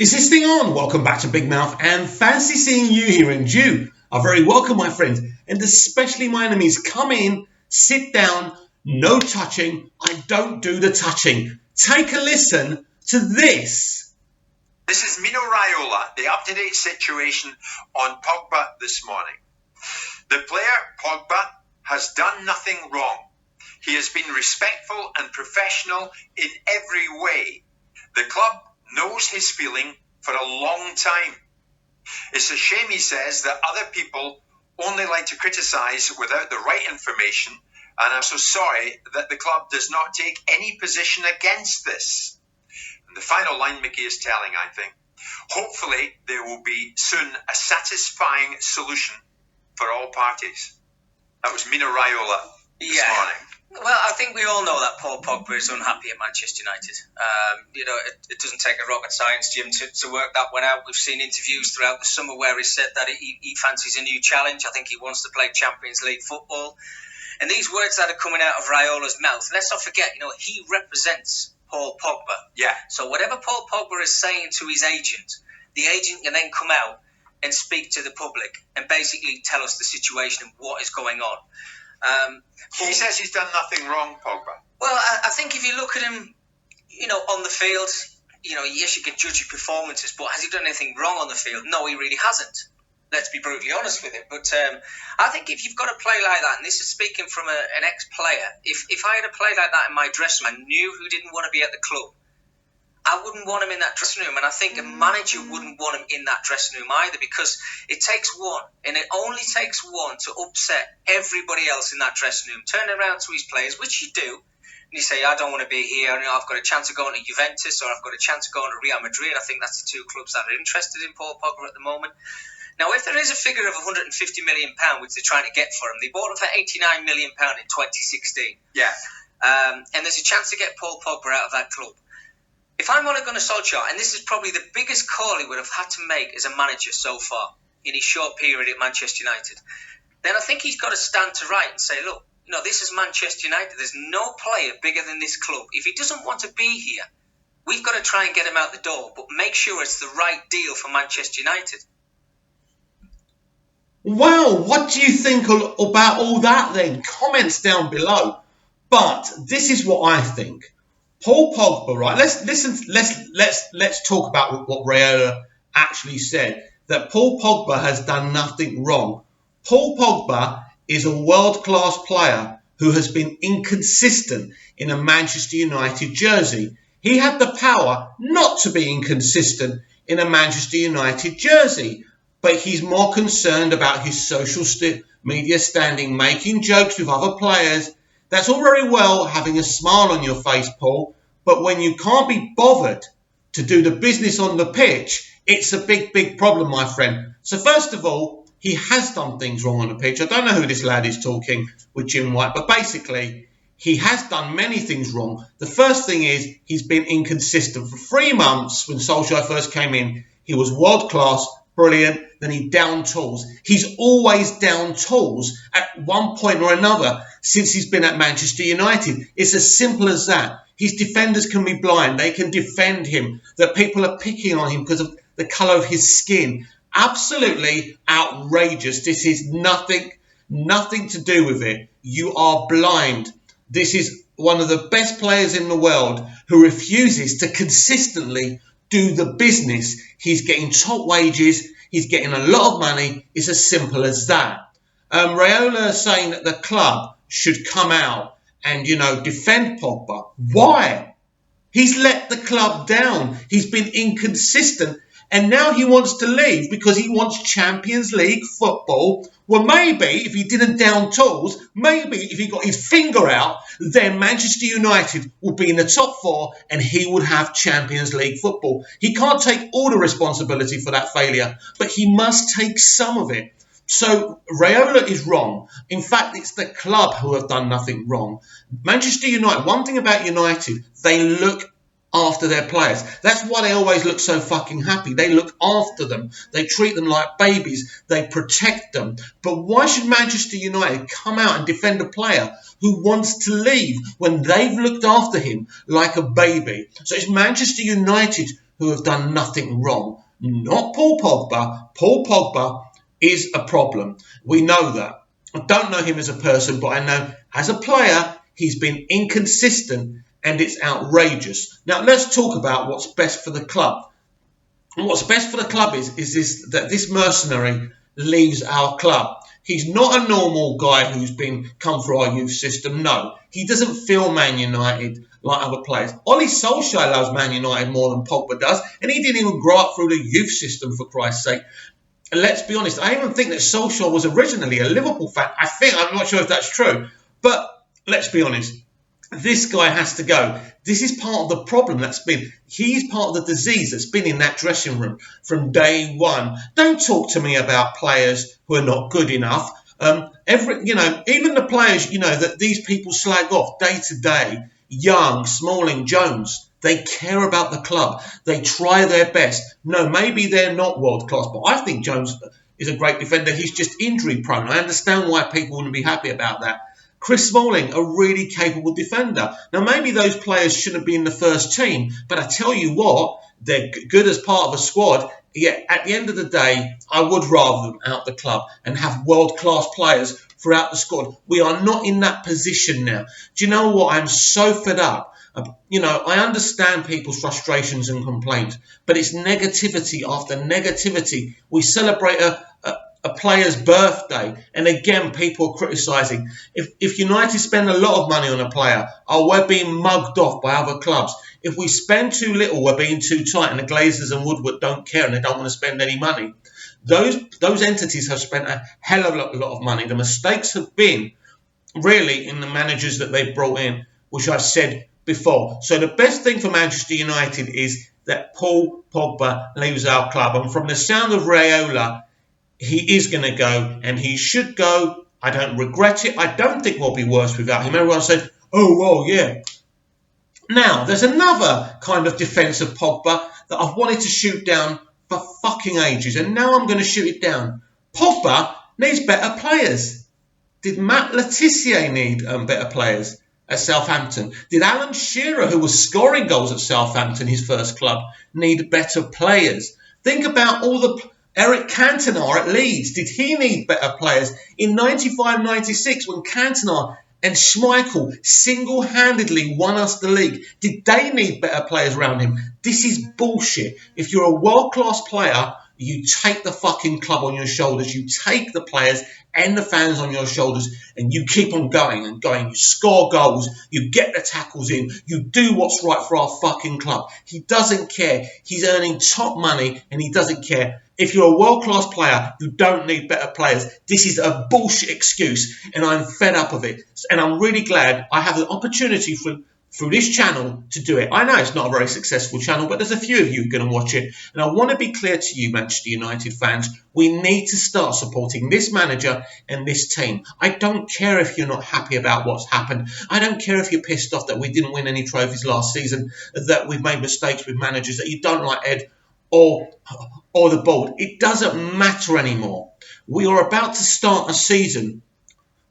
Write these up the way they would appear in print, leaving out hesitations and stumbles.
Is this thing on? Welcome back to Big Mouth, and fancy seeing you here. And you are very welcome, my friends, and especially my enemies. Come in, sit down, no touching. I don't do the touching. Take a listen to this. This is Mino Raiola, the up-to-date situation on Pogba this morning. The player, Pogba, has done nothing wrong. He has been respectful and professional in every way. The club knows his feeling for a long time. It's a shame, he says, that other people only like to criticise without the right information, and I'm so sorry that the club does not take any position against this. And the final line Mickey is telling, I think. Hopefully there will be soon a satisfying solution for all parties. That was Mino Raiola this morning. Well, I think we all know that Paul Pogba is unhappy at Manchester United. It doesn't take a rocket science, Jim, to work that one out. We've seen interviews throughout the summer where he said that he fancies a new challenge. I think he wants to play Champions League football. And these words that are coming out of Raiola's mouth, let's not forget, he represents Paul Pogba. Yeah. So whatever Paul Pogba is saying to his agent, the agent can then come out and speak to the public and basically tell us the situation and what is going on. He says he's done nothing wrong, Pogba. Well, I think if you look at him, on the field, yes, you can judge his performances, but has he done anything wrong on the field? No, he really hasn't. Let's be brutally honest with him. But I think if you've got to play like that, and this is speaking from an ex-player, if I had a play like that in my dressing room, I knew who didn't want to be at the club, I wouldn't want him in that dressing room, and I think a manager wouldn't want him in that dressing room either, because it takes one, and it only takes one to upset everybody else in that dressing room. Turn around to his players, which you do, and you say, I don't want to be here, I've got a chance of going to Juventus, or I've got a chance of going to Real Madrid. I think that's the two clubs that are interested in Paul Pogba at the moment. Now, if there is a figure of £150 million, which they're trying to get for him, they bought him for £89 million in 2016. Yeah. And there's a chance to get Paul Pogba out of that club. If I'm Ole Gunnar Solskjaer, and this is probably the biggest call he would have had to make as a manager so far in his short period at Manchester United, then I think he's got to stand to right and say, look, this is Manchester United. There's no player bigger than this club. If he doesn't want to be here, we've got to try and get him out the door, but make sure it's the right deal for Manchester United. Well, what do you think about all that then? Comments down below. But this is what I think. Paul Pogba, right? Let's talk about what Raiola actually said. That Paul Pogba has done nothing wrong. Paul Pogba is a world-class player who has been inconsistent in a Manchester United jersey. He had the power not to be inconsistent in a Manchester United jersey, but he's more concerned about his social media standing, making jokes with other players. That's all very well having a smile on your face, Paul, but when you can't be bothered to do the business on the pitch, it's a big, big problem, my friend. So first of all, he has done things wrong on the pitch. I don't know who this lad is talking with Jim White, but basically, he has done many things wrong. The first thing is he's been inconsistent. For 3 months, when Solskjaer first came in, he was world-class, brilliant, then he down tools. He's always down tools at one point or another since he's been at Manchester United. It's as simple as that. His defenders can be blind. They can defend him. That people are picking on him because of the colour of his skin. Absolutely outrageous. This is nothing to do with it. You are blind. This is one of the best players in the world who refuses to consistently do the business. He's getting top wages. He's getting a lot of money. It's as simple as that. Raiola is saying that the club should come out and, defend Pogba. Why? He's let the club down. He's been inconsistent. And now he wants to leave because he wants Champions League football. Well, maybe if he didn't down tools, maybe if he got his finger out, then Manchester United would be in the top 4 and he would have Champions League football. He can't take all the responsibility for that failure, but he must take some of it. So Raiola is wrong. In fact, it's the club who have done nothing wrong. Manchester United, one thing about United, they look after their players. That's why they always look so fucking happy. They look after them. They treat them like babies. They protect them. But why should Manchester United come out and defend a player who wants to leave when they've looked after him like a baby? So it's Manchester United who have done nothing wrong. Not Paul Pogba. Paul Pogba is a problem. We know that. I don't know him as a person, but I know as a player, he's been inconsistent and it's outrageous. Now, let's talk about what's best for the club. And what's best for the club is that this mercenary leaves our club. He's not a normal guy who's come through our youth system. No, he doesn't feel Man United like other players. Ollie Solskjaer loves Man United more than Pogba does, and he didn't even grow up through the youth system, for Christ's sake. And let's be honest, I even think that Solskjaer was originally a Liverpool fan. I'm not sure if that's true, but let's be honest. This guy has to go. This is part of the problem he's part of the disease that's been in that dressing room from day one. Don't talk to me about players who are not good enough. Even the players, that these people slag off day to day, Young, Smalling, Jones, they care about the club. They try their best. No, maybe they're not world class, but I think Jones is a great defender. He's just injury prone. I understand why people wouldn't be happy about that. Chris Smalling, a really capable defender. Now, maybe those players shouldn't be in the first team, but I tell you what, they're good as part of a squad. Yet, at the end of the day, I would rather them out the club and have world-class players throughout the squad. We are not in that position now. Do you know what? I'm so fed up. I understand people's frustrations and complaints, but it's negativity after negativity. We celebrate a player's birthday, and again, people are criticising. If United spend a lot of money on a player, we're being mugged off by other clubs. If we spend too little, we're being too tight, and the Glazers and Woodward don't care and they don't want to spend any money. Those entities have spent a hell of a lot of money. The mistakes have been really in the managers that they've brought in, which I've said before. So the best thing for Manchester United is that Paul Pogba leaves our club, and from the sound of Raiola, he is going to go, and he should go. I don't regret it. I don't think we'll be worse without him. Everyone said, oh, well, yeah. Now, there's another kind of defence of Pogba that I've wanted to shoot down for fucking ages, and now I'm going to shoot it down. Pogba needs better players. Did Matt Letizia need better players at Southampton? Did Alan Shearer, who was scoring goals at Southampton, his first club, need better players? Think about all the... Eric Cantona at Leeds, did he need better players? In 95-96, when Cantona and Schmeichel single-handedly won us the league, did they need better players around him? This is bullshit. If you're a world-class player, you take the fucking club on your shoulders, you take the players and the fans on your shoulders, and you keep on going and going. You score goals, you get the tackles in, you do what's right for our fucking club. He doesn't care. He's earning top money, and he doesn't care. If you're a world-class player, you don't need better players. This is a bullshit excuse, and I'm fed up of it. And I'm really glad I have the opportunity through this channel to do it. I know it's not a very successful channel, but there's a few of you who are going to watch it. And I want to be clear to you, Manchester United fans, we need to start supporting this manager and this team. I don't care if you're not happy about what's happened. I don't care if you're pissed off that we didn't win any trophies last season, that we've made mistakes with managers, that you don't like Ed or the board. It doesn't matter anymore. We are about to start a season.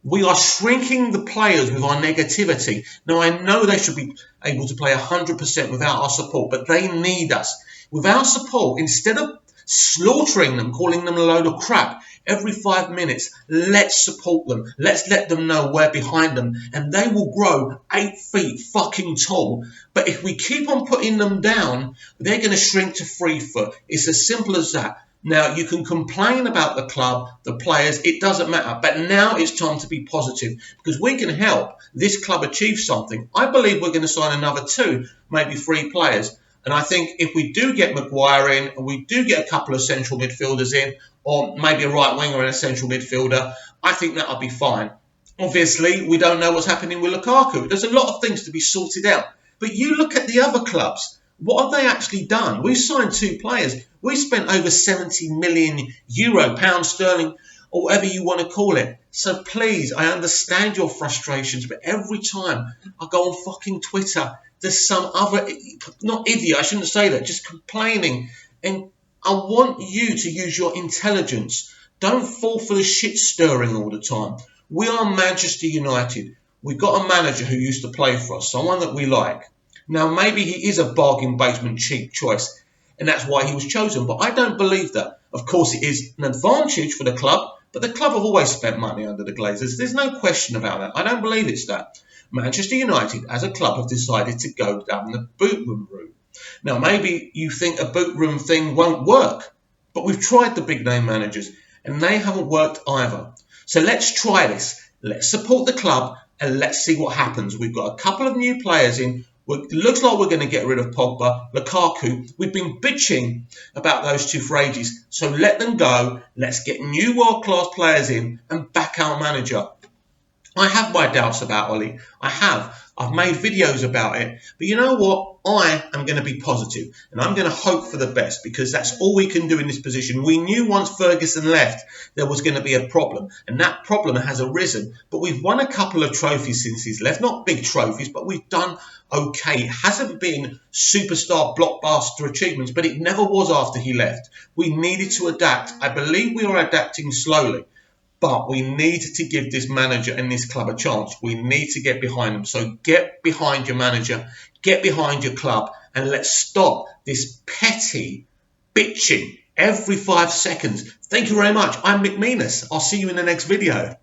We are shrinking the players with our negativity. Now, I know they should be able to play 100% without our support, but they need us. With our support, instead of slaughtering them, calling them a load of crap every 5 minutes, let's support them. Let's let them know we're behind them, and they will grow 8 feet fucking tall. But if we keep on putting them down, they're going to shrink to 3 foot. It's as simple as that. Now, you can complain about the club, the players, it doesn't matter. But now it's time to be positive, because we can help this club achieve something. I believe we're going to sign another 2, maybe 3 players. And I think if we do get Maguire in, and we do get a couple of central midfielders in, or maybe a right winger and a central midfielder, I think that'll be fine. Obviously, we don't know what's happening with Lukaku. There's a lot of things to be sorted out. But you look at the other clubs. What have they actually done? We've signed 2 players. We spent over 70 million euro, pound sterling, or whatever you want to call it. So please, I understand your frustrations, but every time I go on fucking Twitter, there's some other, not idiot, I shouldn't say that, just complaining. And I want you to use your intelligence. Don't fall for the shit stirring all the time. We are Manchester United. We've got a manager who used to play for us, someone that we like. Now, maybe he is a bargain basement cheap choice. and that's why he was chosen. But I don't believe that. Of course, it is an advantage for the club, but the club have always spent money under the Glazers. There's no question about that. I don't believe it's that. Manchester United, as a club, have decided to go down the boot room route. Now, maybe you think a boot room thing won't work, but we've tried the big name managers, and they haven't worked either. So let's try this. Let's support the club, and let's see what happens. We've got a couple of new players in. It looks like we're going to get rid of Pogba, Lukaku. We've been bitching about those two for ages. So let them go. Let's get new world-class players in and back our manager. I have my doubts about Ollie. I have. I've made videos about it. But you know what? I am going to be positive, and I'm going to hope for the best, because that's all we can do in this position. We knew once Ferguson left there was going to be a problem, and that problem has arisen. But we've won a couple of trophies since he's left. Not big trophies, but we've done okay. It hasn't been superstar blockbuster achievements, but it never was after he left. We needed to adapt. I believe we are adapting slowly. But we need to give this manager and this club a chance. We need to get behind them. So get behind your manager, get behind your club, and let's stop this petty bitching every 5 seconds. Thank you very much. I'm Mick Meanus. I'll see you in the next video.